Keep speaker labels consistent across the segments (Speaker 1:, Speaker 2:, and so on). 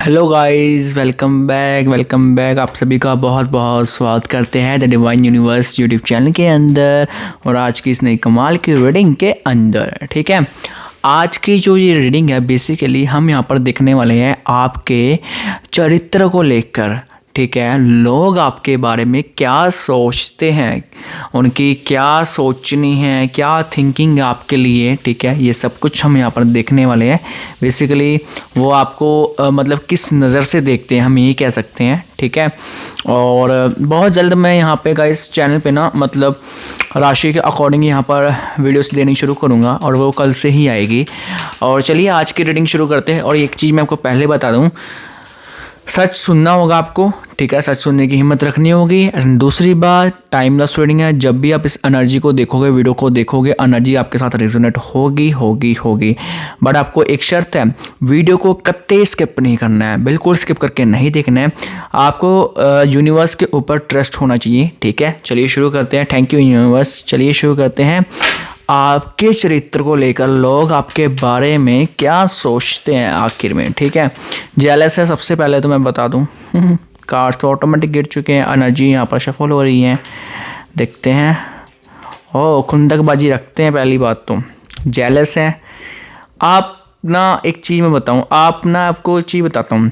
Speaker 1: Hello guys, welcome back. आप सभी का बहुत बहुत स्वागत करते हैं the divine universe YouTube channel के अंदर और आज की इस नई कमाल की रीडिंग के अंदर। ठीक है, आज की जो ये रीडिंग है बेसिकली हम यहाँ पर देखने वाले हैं आपके चरित्र को लेकर। ठीक है, लोग आपके बारे में क्या सोचते हैं, उनकी क्या सोचनी है, क्या थिंकिंग है आपके लिए। ठीक है, ये सब कुछ हम यहाँ पर देखने वाले हैं। बेसिकली वो आपको मतलब किस नज़र से देखते हैं, हम यही कह सकते हैं। ठीक है, और बहुत जल्द मैं यहाँ पे गाइस चैनल पे ना मतलब राशि के अकॉर्डिंग यहाँ पर वीडियोस देनी शुरू करूँगा और वो कल से ही आएगी। और चलिए आज की रीडिंग शुरू करते हैं। और एक चीज़ मैं आपको पहले बता दूँ, सच सुनना होगा आपको। ठीक है, सच सुनने की हिम्मत रखनी होगी। एंड दूसरी बात, टाइमलेस रीडिंग है। जब भी आप इस एनर्जी को देखोगे, वीडियो को देखोगे, एनर्जी आपके साथ रेजोनेट होगी। बट आपको एक शर्त है, वीडियो को कतई स्किप नहीं करना है, बिल्कुल स्किप करके नहीं देखना है। आपको यूनिवर्स के ऊपर ट्रस्ट होना चाहिए। ठीक है, चलिए शुरू करते हैं। Thank you universe. चलिए शुरू करते हैं। आपके चरित्र को लेकर लोग आपके बारे में क्या सोचते हैं आखिर में। ठीक है, जेलस है सबसे पहले तो मैं बता दूं। कार्ड्स तो ऑटोमेटिक गिर चुके हैं, एनर्जी यहाँ पर शफल हो रही है। देखते हैं। ओ, खुंदकबाजी रखते हैं। पहली बात तो जेलस है आप ना। एक चीज़ मैं बताऊं, आपको चीज़ बताता हूँ।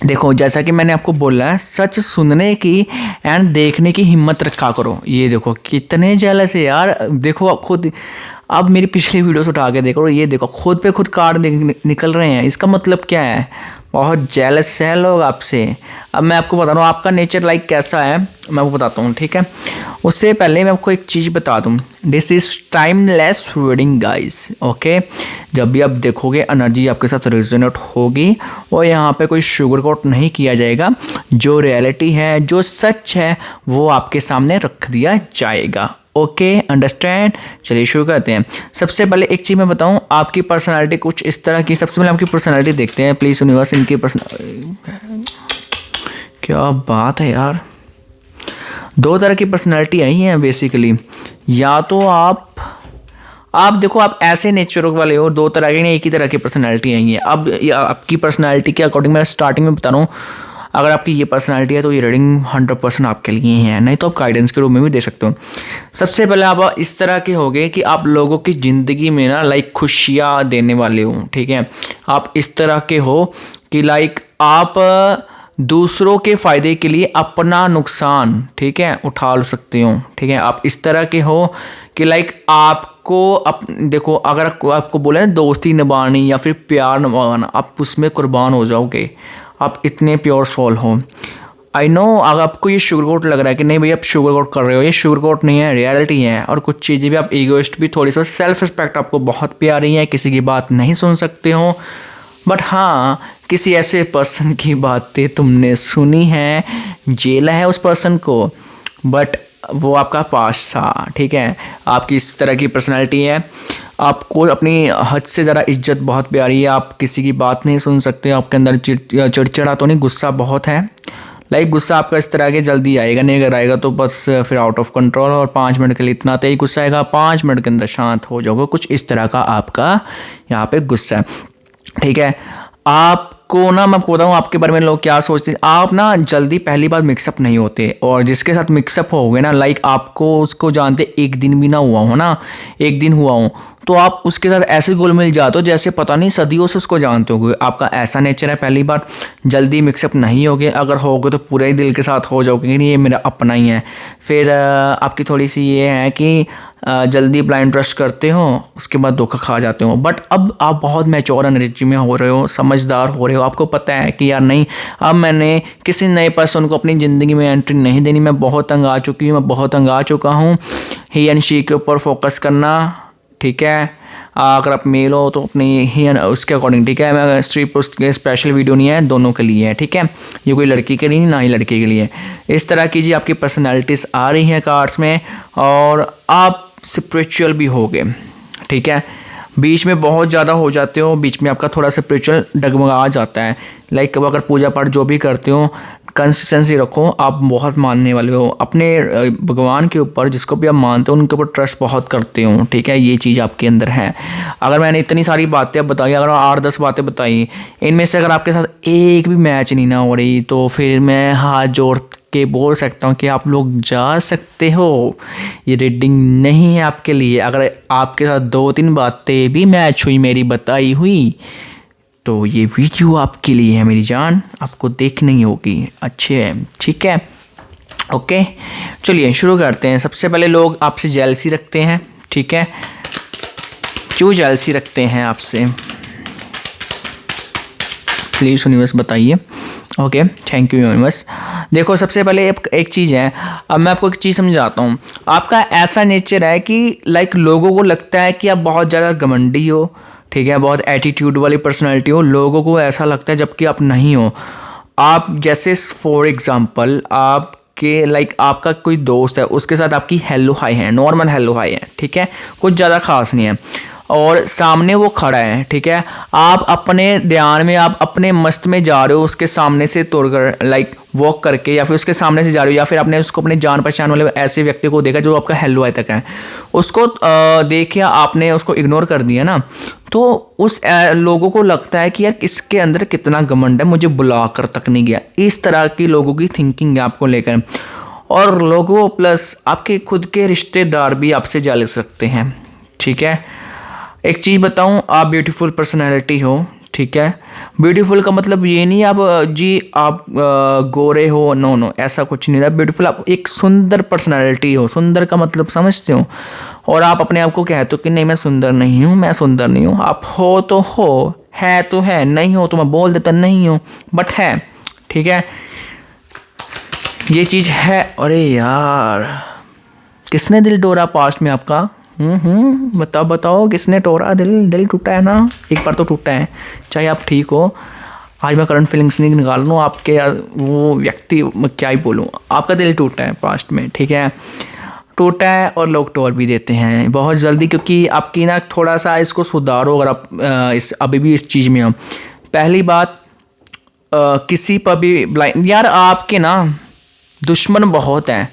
Speaker 1: देखो, जैसा कि मैंने आपको बोला है, सच सुनने की एंड देखने की हिम्मत रखा करो। ये देखो कितने जेलस है यार। देखो आप खुद, अब मेरी पिछली वीडियोस उठा के देखो, ये देखो खुद पे खुद कार्ड निकल रहे हैं। इसका मतलब क्या है, बहुत जेलस है लोग आपसे। अब मैं आपको बता रहा हूँ आपका नेचर लाइक कैसा है, मैं आपको बताता हूँ। ठीक है, उससे पहले मैं आपको एक चीज़ बता दूँ, this is timeless reading guys. Okay, जब भी आप देखोगे एनर्जी आपके साथ रेजोनेट होगी और यहाँ पे कोई शुगर कोट नहीं किया जाएगा। जो रियलिटी है, जो सच है, वो आपके सामने रख दिया जाएगा। Okay, understand. चलिए शुरू करते हैं। सबसे पहले एक चीज़ मैं बताऊं, आपकी पर्सनालिटी कुछ इस तरह की। सबसे पहले आपकी पर्सनालिटी देखते हैं प्लीज़ यूनिवर्स। इनकी क्या बात है यार, दो तरह की पर्सनालिटी आई हैं बेसिकली। या तो आप देखो, आप ऐसे नेचर वाले हो, दो तरह की नहीं, एक ही तरह की पर्सनालिटी आई है। अब आपकी पर्सनालिटी के अकॉर्डिंग मैं स्टार्टिंग में बता रहा हूँ, अगर आपकी ये पर्सनालिटी है तो ये रीडिंग 100% आपके लिए ही है, नहीं तो आप गाइडेंस के रूप में भी दे सकते हो। सबसे पहले आप इस तरह के होगे कि आप लोगों की ज़िंदगी में ना लाइक खुशियाँ देने वाले हो। ठीक है, आप इस तरह के हो कि लाइक आप दूसरों के फ़ायदे के लिए अपना नुकसान, ठीक है, उठा सकते हो। ठीक है, आप इस तरह के हो कि लाइक आपको देखो, अगर आपको बोले ना दोस्ती निभानी या फिर प्यार निभाना, आप उसमें कुर्बान हो जाओगे। आप इतने प्योर सोल हो। आई नो अगर आपको ये शुगर कोट लग रहा है कि नहीं भैया आप शुगर कोट कर रहे हो, ये शुगर कोट नहीं है, रियलिटी है। और कुछ चीज़ें भी आप ईगोइस्ट भी थोड़ी सी, सेल्फ रिस्पेक्ट आपको बहुत प्यारी है, किसी की बात नहीं सुन सकते हो। बट हाँ, किसी ऐसे पर्सन की बातें तुमने सुनी है, जेला है उस पर्सन को, बट वो आपका पास था। ठीक है, आपकी इस तरह की पर्सनालिटी है। आपको अपनी हद से ज़्यादा इज्जत बहुत प्यारी है, आप किसी की बात नहीं सुन सकते। आपके अंदर चिड़चिड़ा तो नहीं, गुस्सा बहुत है। लाइक गुस्सा आपका इस तरह के जल्दी आएगा नहीं, अगर आएगा तो बस फिर आउट ऑफ कंट्रोल, और 5 मिनट के लिए इतना तेज गुस्सा आएगा, 5 मिनट के अंदर शांत हो जाओगे। कुछ इस तरह का आपका यहाँ पे गुस्सा है। ठीक है, आपको ना मैं बताऊँ आपके बारे में लोग क्या सोचते हैं, आप ना जल्दी पहली बार मिक्सअप नहीं होते। और जिसके साथ मिक्सअप होगे ना, लाइक आपको उसको जानते एक दिन भी ना हुआ हो ना, एक दिन हुआ हो, तो आप उसके साथ ऐसे घुल मिल जाते हो जैसे पता नहीं सदियों से उसको जानते होगे। आपका ऐसा नेचर है, पहली बार जल्दी मिक्सअप नहीं होगे। अगर होगे तो पूरे दिल के साथ हो जाओगे कि नहीं ये मेरा अपना ही है। फिर आपकी थोड़ी सी ये है कि जल्दी ब्लाइंड ट्रस्ट करते हो, उसके बाद धोखा खा जाते हो। बट अब आप बहुत मैच्योर एनर्जी में हो रहे हो, समझदार हो रहे हो। आपको पता है कि यार नहीं, अब मैंने किसी नए पर्सन को अपनी ज़िंदगी में एंट्री नहीं देनी। मैं बहुत तंग आ चुकी हूँ, मैं बहुत तंग आ चुका हूँ। ही एंड शी के ऊपर फोकस करना। ठीक है, अगर आप मेल हो तो अपनी ही उसके अकॉर्डिंग। ठीक है, मैं स्ट्री पोस्ट के स्पेशल वीडियो नहीं है, दोनों के लिए है। ठीक है, ये कोई लड़की के लिए ना ही लड़के के लिए। इस तरह की जी आपकी पर्सनैलिटीज़ आ रही हैं कार्ड्स में, और आप स्पिरिचुअल भी हो गए। ठीक है, बीच में बहुत ज़्यादा हो जाते हो, बीच में आपका थोड़ा स्पिरिचुअल डगमगा जाता है। लाइक अगर पूजा पाठ जो भी करते हो, कंसिस्टेंसी रखो। आप बहुत मानने वाले हो अपने भगवान के ऊपर, जिसको भी आप मानते हो उनके ऊपर ट्रस्ट बहुत करते हो, ठीक है, ये चीज़ आपके अंदर है। अगर मैंने इतनी सारी बातें बताई, अगर 8-10 बातें बताई, इनमें से अगर आपके साथ एक भी मैच नहीं ना हो रही, तो फिर मैं हाथ जोड़ के बोल सकता हूँ कि आप लोग जा सकते हो, ये रीडिंग नहीं है आपके लिए। अगर आपके साथ 2-3 बातें भी मैच हुई मेरी बताई हुई, तो ये वीडियो आपके लिए है मेरी जान, आपको देखनी होगी। अच्छे है, ठीक है, ओके, चलिए शुरू करते हैं। सबसे पहले लोग आपसे जेलसी रखते हैं, ठीक है, क्यों जेलसी रखते हैं आपसे, प्लीज़ यूनिवर्स बताइए। Okay, thank you universe. देखो सबसे पहले एक चीज़ है, अब मैं आपको एक चीज़ समझाता हूँ। आपका ऐसा नेचर है कि लाइक लोगों को लगता है कि आप बहुत ज़्यादा घमंडी हो, ठीक है, बहुत एटीट्यूड वाली पर्सनालिटी हो, लोगों को ऐसा लगता है, जबकि आप नहीं हो। आप जैसे फॉर एग्जांपल आपके लाइक आपका कोई दोस्त है, उसके साथ आपकी हेलो हाई है, नॉर्मल हेलो हाई है, ठीक है, कुछ ज़्यादा खास नहीं है, और सामने वो खड़ा है, ठीक है, आप अपने ध्यान में, आप अपने मस्त में जा रहे हो, उसके सामने से तोड़कर लाइक वॉक करके, या फिर उसके सामने से जा रहे हो, या फिर आपने उसको अपने जान पहचान वाले ऐसे व्यक्ति को देखा जो आपका हेलो हाई तक है, उसको देख या आपने उसको इग्नोर कर दिया ना, तो उस लोगों को लगता है कि यार इसके अंदर कितना घमंड है, मुझे बुला कर तक नहीं गया। इस तरह की लोगों की थिंकिंग है आपको लेकर, और लोगों प्लस आपके खुद के रिश्तेदार भी आपसे जेलस रखते हैं, ठीक है। एक चीज़ बताऊं, आप ब्यूटीफुल पर्सनैलिटी हो, ठीक है, ब्यूटीफुल का मतलब ये नहीं आप आप गोरे हो, नो, ऐसा कुछ नहीं था। ब्यूटीफुल आप एक सुंदर पर्सनैलिटी हो, सुंदर का मतलब समझते हो, और आप अपने आप को कहते हो कि नहीं मैं सुंदर नहीं हूँ, मैं सुंदर नहीं हूँ। आप हो तो हो, है तो है, नहीं हो तो मैं बोल देता नहीं हूँ, बट है, ठीक है, ये चीज़ है। अरे यार, किसने दिल तोड़ा पास्ट में आपका? बताओ किसने तोड़ा दिल टूटा है ना, एक बार तो टूटा है, चाहे आप ठीक हो। आज मैं करंट फीलिंग्स नहीं निकाल लूँ आपके, वो व्यक्ति मैं क्या ही बोलूँ, आपका दिल टूटा है पास्ट में, ठीक है, टूटा है, और लोग तोड़ भी देते हैं बहुत जल्दी, क्योंकि आपकी ना थोड़ा सा इसको सुधारो। अगर आप अभी भी इस चीज़ में हो, पहली बात, किसी पर भी ब्लाइंड, यार आपके ना दुश्मन बहुत हैं,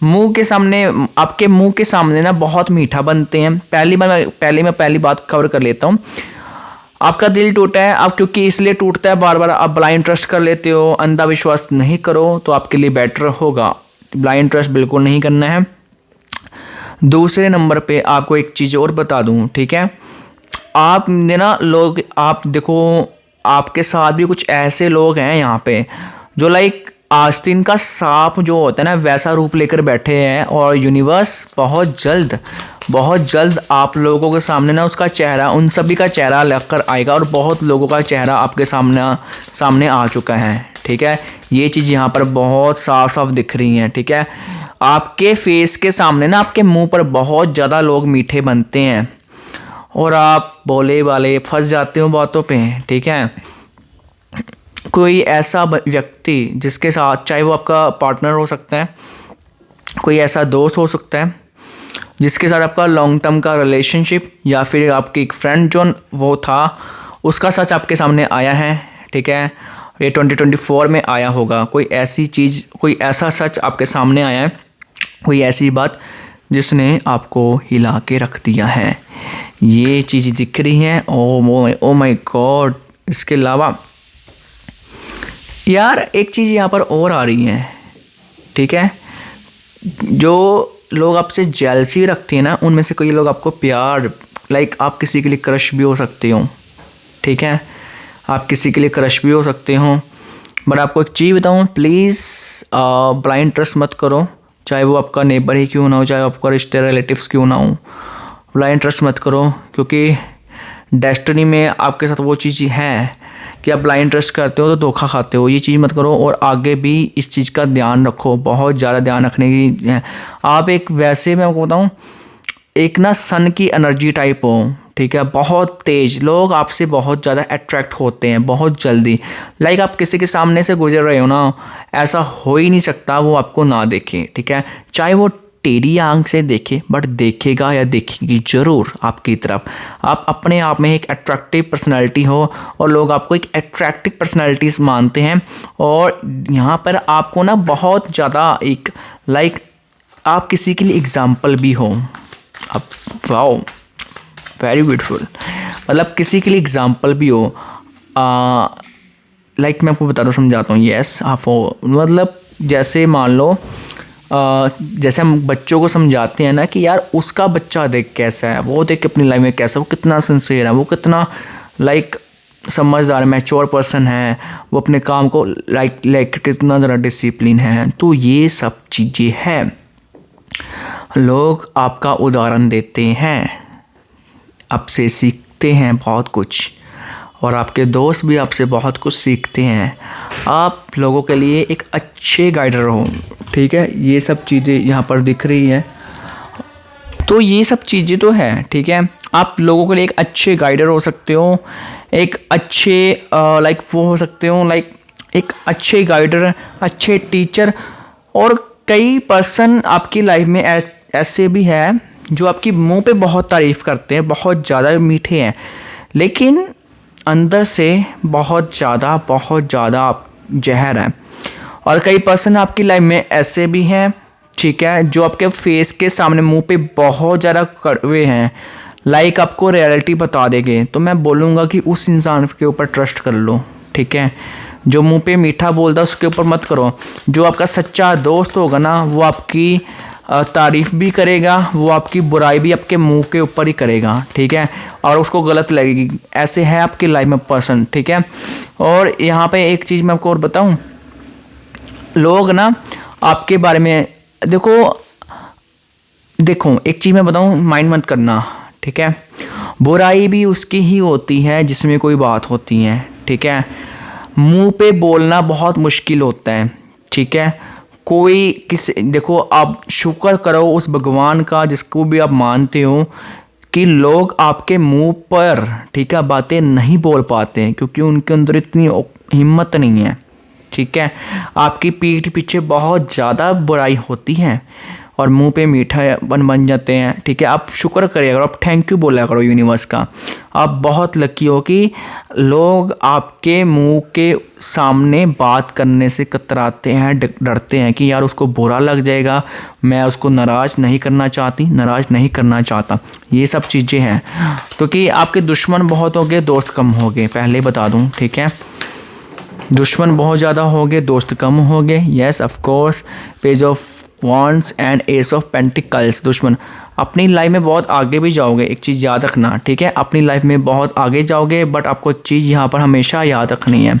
Speaker 1: मुंह के सामने, आपके मुंह के सामने ना बहुत मीठा बनते हैं। पहली बात कवर कर लेता हूँ। आपका दिल टूटा है, आप क्योंकि इसलिए टूटता है, बार बार आप ब्लाइंड ट्रस्ट कर लेते हो, अंधा विश्वास नहीं करो तो आपके लिए बेटर होगा। ब्लाइंड ट्रस्ट बिल्कुल नहीं करना है। दूसरे नंबर पे आपको एक चीज़ और बता दूँ, ठीक है, आप ना लोग, आप देखो आपके साथ भी कुछ ऐसे लोग हैं यहाँ पे जो लाइक आस्तीन का सांप जो होता है ना, वैसा रूप लेकर बैठे हैं, और यूनिवर्स बहुत जल्द आप लोगों के सामने ना उसका चेहरा, उन सभी का चेहरा लेकर आएगा, और बहुत लोगों का चेहरा आपके सामने आ चुका है, ठीक है। ये चीज़ यहाँ पर बहुत साफ दिख रही है, ठीक है। आपके फेस के सामने ना, आपके मुंह पर बहुत ज़्यादा लोग मीठे बनते हैं, और आप बोले वाले फंस जाते हो बातों पे, ठीक है। कोई ऐसा व्यक्ति जिसके साथ, चाहे वो आपका पार्टनर हो सकता है, कोई ऐसा दोस्त हो सकता है जिसके साथ आपका लॉन्ग टर्म का रिलेशनशिप, या फिर आपकी एक फ्रेंड जो वो था, उसका सच आपके सामने आया है, ठीक है, ये 2024 में आया होगा। कोई ऐसी चीज़, कोई ऐसा सच आपके सामने आया है, कोई ऐसी बात जिसने आपको हिला के रख दिया है, ये चीज़ दिख रही है। Oh my God. इसके अलावा यार एक चीज़ यहाँ पर और आ रही है, ठीक है, जो लोग आपसे जेलसी रखते हैं ना, उनमें से कई लोग आपको प्यार, लाइक आप किसी के लिए क्रश भी हो सकते हो, ठीक है, आप किसी के लिए क्रश भी हो सकते हो। बट आपको एक चीज़ बताऊँ, प्लीज़ ब्लाइंड ट्रस्ट मत करो, चाहे वो आपका नेबर ही क्यों ना हो, चाहे आपका रिश्ते रिलेटिव्स क्यों ना हो, ब्लाइंड ट्रस्ट मत करो, क्योंकि डेस्टिनी में आपके साथ वो चीज़ है कि आप ब्लाइंड ट्रस्ट करते हो तो धोखा खाते हो। ये चीज़ मत करो, और आगे भी इस चीज़ का ध्यान रखो, बहुत ज़्यादा ध्यान रखने की है। आप एक, वैसे मैं आपको बताऊँ, एक ना सन की एनर्जी टाइप हो, ठीक है, बहुत तेज़, लोग आपसे बहुत ज़्यादा अट्रैक्ट होते हैं बहुत जल्दी। लाइक आप किसी के सामने से गुजर रहे हो ना, ऐसा हो ही नहीं सकता वो आपको ना देखे, ठीक है, चाहे वो टेढ़ी आंख से देखे, बट देखेगा या देखेगी ज़रूर आपकी तरफ। आप अपने आप में एक अट्रैक्टिव पर्सनालिटी हो और लोग आपको एक अट्रैक्टिव पर्सनालिटीज मानते हैं। और यहाँ पर आपको ना बहुत ज़्यादा एक आप किसी के लिए एग्जाम्पल भी हो। अब वाओ, वेरी ब्यूटीफुल, मतलब किसी के लिए एग्जाम्पल भी हो। मैं आपको बता दूँ, समझाता हूँ। यस, आप मतलब जैसे मान लो जैसे हम बच्चों को समझाते हैं ना कि यार उसका बच्चा देख कैसा है, वो देख अपनी लाइफ में कैसा, वो कितना सिंसियर है, वो कितना समझदार मैच्योर पर्सन है, वो अपने काम को कितना ज़्यादा डिसिप्लिन है। तो ये सब चीज़ें हैं, लोग आपका उदाहरण देते हैं, आपसे सीखते हैं बहुत कुछ, और आपके दोस्त भी आपसे बहुत कुछ सीखते हैं। आप लोगों के लिए एक अच्छे गाइडर हो, ठीक है। ये सब चीज़ें यहाँ पर दिख रही हैं, तो ये सब चीज़ें तो है, ठीक है। आप लोगों के लिए एक अच्छे गाइडर हो सकते हो, एक अच्छे वो हो सकते हो, एक अच्छे गाइडर, अच्छे टीचर। और कई पर्सन आपकी लाइफ में ऐसे भी है जो आपकी मुंह पे बहुत तारीफ़ करते हैं, बहुत ज़्यादा मीठे हैं, लेकिन अंदर से बहुत ज़्यादा जहर है। और कई पर्सन आपकी लाइफ में ऐसे भी हैं, ठीक है, जो आपके फेस के सामने मुंह पे बहुत ज़्यादा कड़वे हैं, आपको रियलिटी बता देंगे। तो मैं बोलूँगा कि उस इंसान के ऊपर ट्रस्ट कर लो, ठीक है। जो मुंह पे मीठा बोलता है उसके ऊपर मत करो। जो आपका सच्चा दोस्त होगा ना, वो आपकी तारीफ़ भी करेगा, वो आपकी बुराई भी आपके मुंह के ऊपर ही करेगा, ठीक है, और उसको गलत लगेगी। ऐसे है आपकी लाइफ में पर्सन, ठीक है। और यहाँ पे एक चीज़ मैं आपको और बताऊँ, लोग ना आपके बारे में देखो एक चीज़ मैं बताऊँ, माइंड मत करना, ठीक है। बुराई भी उसकी ही होती है जिसमें कोई बात होती है, ठीक है। मुंह पे बोलना बहुत मुश्किल होता है, ठीक है। देखो, आप शुक्र करो उस भगवान का जिसको भी आप मानते हो कि लोग आपके मुंह पर, ठीक है, बातें नहीं बोल पाते हैं, क्योंकि उनके अंदर इतनी हिम्मत नहीं है, ठीक है। आपकी पीठ पीछे बहुत ज़्यादा बुराई होती है और मुंह पे मीठा बन जाते हैं, ठीक है। आप शुक्र करिए करो, आप थैंक यू बोला करो यूनिवर्स का। आप बहुत लकी हो कि लोग आपके मुंह के सामने बात करने से कतराते हैं, डरते हैं कि यार उसको बुरा लग जाएगा, मैं उसको नाराज़ नहीं करना चाहता। ये सब चीज़ें हैं, क्योंकि आपके दुश्मन बहुत हो गए, दोस्त कम हो गए, पहले बता दूँ, ठीक है। दुश्मन बहुत ज़्यादा हो गए, दोस्त कम हो गए। Yes, of course, page of wands and S of pentacles. दुश्मन, अपनी लाइफ में बहुत आगे भी जाओगे, एक चीज़ याद रखना, ठीक है। अपनी लाइफ में बहुत आगे जाओगे, बट आपको एक चीज़ यहाँ पर हमेशा याद रखनी है,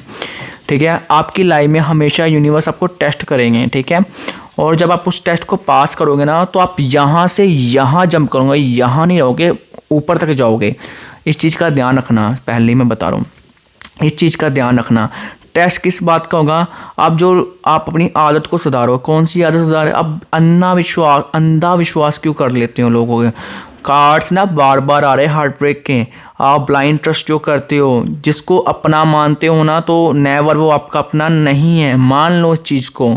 Speaker 1: ठीक है। आपकी लाइफ में हमेशा यूनिवर्स आपको टेस्ट करेंगे, ठीक है। और जब आप उस टेस्ट को पास करोगे ना, तो आप यहाँ से यहाँ जंप करोगे, यहाँ नहीं रहोगे, ऊपर तक जाओगे। इस चीज़ का ध्यान रखना, पहले मैं बता रहा हूँ, इस चीज़ का ध्यान रखना। टेस्ट किस बात का होगा? आप अपनी आदत को सुधारो। कौन सी आदत सुधारे? अब अंधा विश्वास क्यों कर लेते हो लोगों के? कार्ड्स ना बार बार आ रहे हार्ट ब्रेक के। आप ब्लाइंड ट्रस्ट जो करते हो, जिसको अपना मानते हो ना, तो नेवर वो आपका अपना नहीं है। मान लो इस चीज़ को।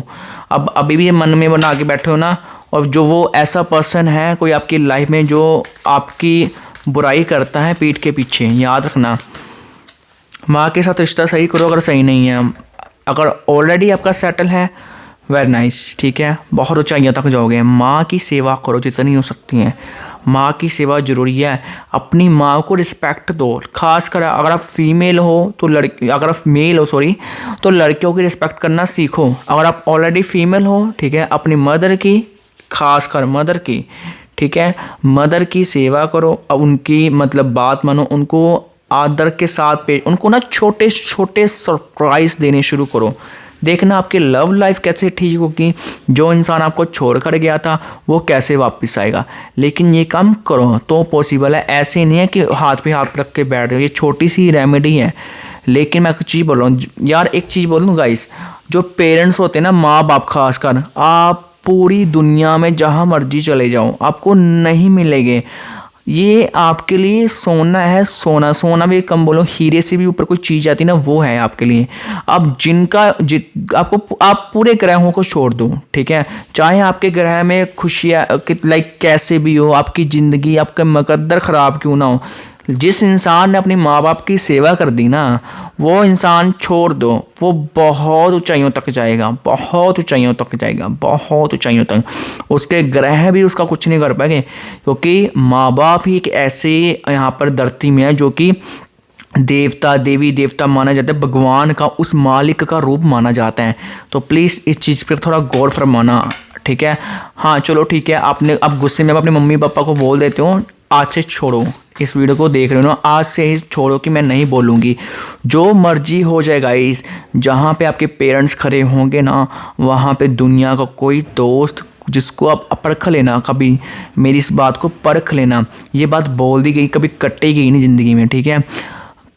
Speaker 1: अब अभी भी मन में बना के बैठे हो ना, और जो वो ऐसा पर्सन है कोई आपकी लाइफ में जो आपकी बुराई करता है पीठ के पीछे, याद रखना, माँ के साथ रिश्ता सही करो। अगर सही नहीं है, अगर ऑलरेडी आपका सेटल है, वेरी नाइस, ठीक है, बहुत ऊंचाइयों तक जाओगे। माँ की सेवा करो जितनी हो सकती है। माँ की सेवा ज़रूरी है। अपनी माँ को रिस्पेक्ट दो। खासकर अगर आप फीमेल हो तो अगर आप मेल हो तो लड़कियों की रिस्पेक्ट करना सीखो। अगर आप ऑलरेडी फीमेल हो, ठीक है, अपनी मदर की, खासकर मदर की, ठीक है, मदर की सेवा करो। अब उनकी बात मानो, उनको आदर के साथ उनको ना छोटे छोटे सरप्राइज देने शुरू करो। देखना आपकी लव लाइफ कैसे ठीक होगी। जो इंसान आपको छोड़ कर गया था वो कैसे वापस आएगा। लेकिन ये काम करो तो पॉसिबल है। ऐसे नहीं है कि हाथ पे हाथ रख के बैठ गए। ये छोटी सी रेमेडी है। लेकिन मैं कुछ चीज़ बोल रहा हूँ यार, एक चीज़ बोल दूँ गाइस, जो पेरेंट्स होते हैं ना, माँ बाप खासकर, आप पूरी दुनिया में जहाँ मर्जी चले जाओ आपको नहीं मिलेंगे। ये आपके लिए सोना है, सोना। सोना भी कम बोलो, हीरे से भी ऊपर कोई चीज़ आती है ना, वो है आपके लिए। अब आपको आप पूरे ग्रहों को छोड़ दो, ठीक है, चाहे आपके ग्रह में खुशियाँ लाइक कैसे भी हो, आपकी ज़िंदगी, आपका मुकद्दर ख़राब क्यों ना हो, जिस इंसान ने अपने माँ बाप की सेवा कर दी ना, वो इंसान छोड़ दो, वो बहुत ऊंचाइयों तक जाएगा, बहुत ऊंचाइयों तक जाएगा, बहुत ऊंचाइयों तक। उसके ग्रह भी उसका कुछ नहीं कर पाएंगे, क्योंकि माँ बाप ही एक ऐसे यहाँ पर धरती में है जो कि देवता, देवी देवता माना जाता है, भगवान का, उस मालिक का रूप माना जाता है। तो प्लीज़ इस चीज़ पर थोड़ा गौर फरमाना, ठीक है। हाँ चलो ठीक है, आपने अब गुस्से में अपने मम्मी पापा को बोल देते हो, आज से छोड़ो, इस वीडियो को देख रहे हो ना, आज से ही छोड़ो कि मैं नहीं बोलूँगी, जो मर्जी हो जाए गाइस। जहाँ पे आपके पेरेंट्स खड़े होंगे ना, वहाँ पे दुनिया का कोई दोस्त जिसको आप परख लेना, कभी मेरी इस बात को परख लेना, ये बात बोल दी गई, कभी कटेगी नहीं ज़िंदगी में, ठीक है।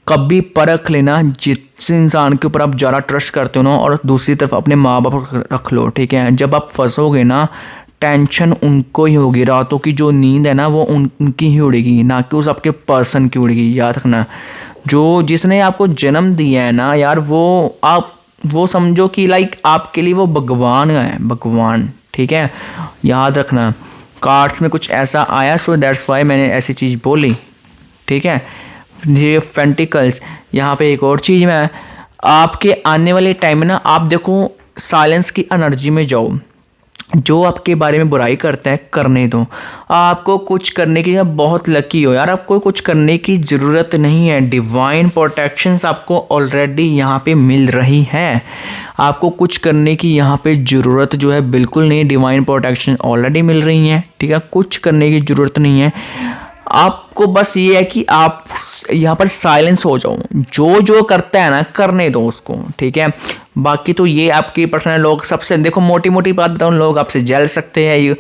Speaker 1: कभी परख लेना जिस इंसान के ऊपर आप ज़्यादा ट्रस्ट करते हो ना, और दूसरी तरफ अपने माँ बाप रख लो, ठीक है। जब आप फंसोगे ना, टेंशन उनको ही होगी, रातों की जो नींद है ना वो उनकी ही उड़ेगी, ना कि उस आपके पर्सन की उड़ेगी। याद रखना, जो जिसने आपको जन्म दिया है ना यार, वो समझो कि लाइक आपके लिए वो भगवान है, भगवान, ठीक है। याद रखना, कार्ड्स में कुछ ऐसा आया, सो दैट्स वाई मैंने ऐसी चीज़ बोली, ठीक है। ये पेंटिकल्स, यहाँ पे एक और चीज़ में आपके आने वाले टाइम में ना, आप देखो साइलेंस की एनर्जी में जाओ। जो आपके बारे में बुराई करता है करने दो, आपको कुछ करने की, बहुत लकी हो यार, आपको कुछ करने की ज़रूरत नहीं है। डिवाइन प्रोटेक्शंस आपको ऑलरेडी यहाँ पे मिल रही है, आपको कुछ करने की यहाँ पे ज़रूरत जो है बिल्कुल नहीं। डिवाइन प्रोटेक्शन ऑलरेडी मिल रही हैं, ठीक है, कुछ करने की ज़रूरत नहीं है। आपको बस ये है कि आप यहाँ पर साइलेंस हो जाओ, जो जो करता है ना करने दो उसको, ठीक है। बाकी तो ये आपकी पर्सनल, लोग सबसे देखो मोटी मोटी बात बताऊँ, लोग आपसे जल सकते हैं,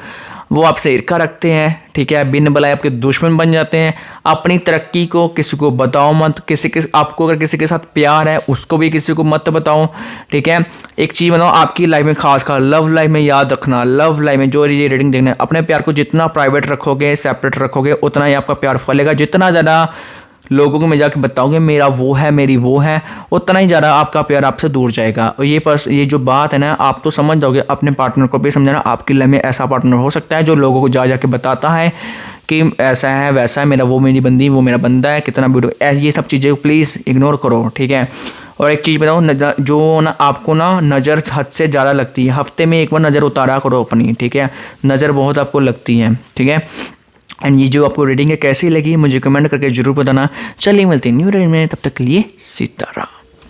Speaker 1: वो आपसे ईर्ष्या रखते हैं, ठीक है, बिन बुलाए आपके दुश्मन बन जाते हैं। अपनी तरक्की को किसी को बताओ मत, आपको अगर किसी के साथ प्यार है उसको भी किसी को मत बताओ, ठीक है। एक चीज़ बताओ आपकी लाइफ में, खासकर लव लाइफ में, याद रखना, लव लाइफ में जो ये रीडिंग देखना है, अपने प्यार को जितना प्राइवेट रखोगे, सेपरेट रखोगे, उतना ही आपका प्यार फैलेगा। जितना ज़्यादा लोगों को में जाके बताओगे मेरा वो है, मेरी वो है, उतना ही ज़्यादा आपका प्यार आपसे दूर जाएगा। और ये जो बात है ना, आप तो समझ जाओगे, अपने पार्टनर को भी समझाना। आपकी लाइफ में ऐसा पार्टनर हो सकता है जो लोगों को जाके बताता है कि ऐसा है वैसा है, मेरा वो, मेरी बंदी, वो मेरा बंदा है, कितना ब्यूटीफुल, ये सब चीज़ें प्लीज़ इग्नोर करो, ठीक है। और एक चीज़ बताऊँ, जो ना आपको ना नज़र हद से ज़्यादा लगती है, हफ्ते में एक बार नज़र उतारा करो अपनी, ठीक है। नज़र बहुत आपको लगती है, ठीक है। एंड ये जो आपको रीडिंग है कैसी लगी मुझे कमेंट करके जरूर बताना। चलिए मिलते हैं न्यू रीडिंग में, तब तक के लिए सीताराम।